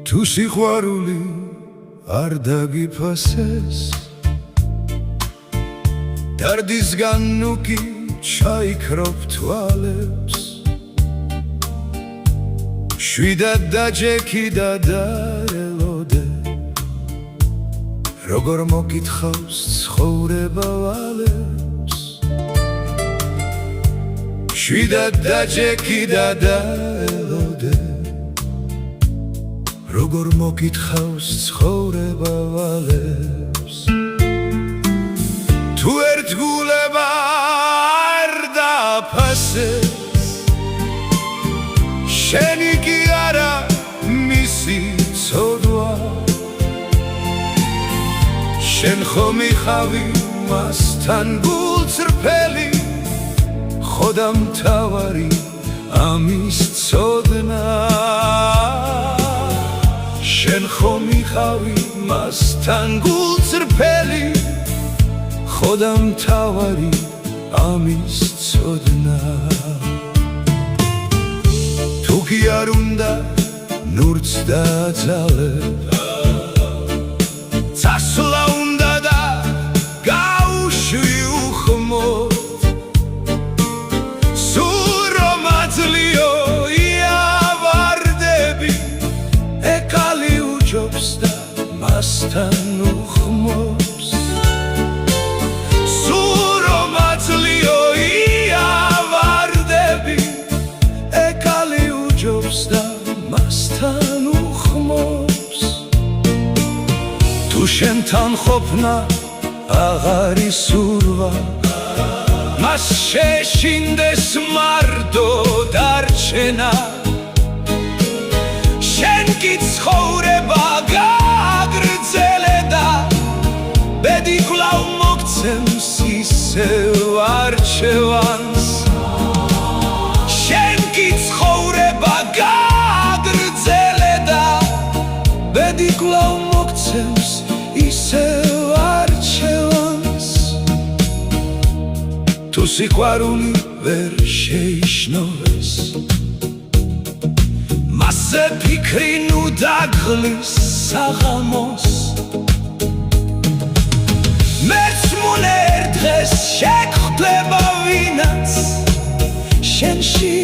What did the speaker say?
თუ სიყვარული არ დაგიფასეს დარდისგან ნუკი ჩაიქრობ თვალებს შვიდად დაჯექი და დაელოდე როგორ მოკითხავს ცხოვრება ვალებს შვიდად დაჯექი და დაელოდე როგორ მოკითხავს ცხოვრება ვალებს თუ ერთგულება არ დააფასეს შენი კი არა მისი ცოდვა შენ ხომ იყავი მასთან გულწრფელი ხოდა მთავარი ამის ცოდნა შენ ხომ იყავი მასთან გულწრფელი ხოდა მთავარი ამის ცოდნა თუ კი არ უნდა ნურც დააძალებ წასვლა უნდა და გაუშვი უხმოდ სულ რომ აძლიო იავარდები ეკალი უჯობს და მასთან უხმობს სულ რომ აძლიო იავარდები ეკალი უჯობს და მასთან უხმობს თუ შენთან ყოფნა აღარ ისურვა მას შეშინდეს მარტო დარჩენა შენ კი ცხოვრება გააგრძელე და ბედი კვლავ მოგცემს ისევ არჩევანს შენ კი ცხოვრება გააგრძელე და ბედი კვლავ მოგცემს ისევ არჩევანს თუ სიყვარული ვერ შეიშნოვეს მასზე ფიქრი ნუ დაგლის საღამოს მეც მონერ დღეს შეგხვდება ვინაც შენში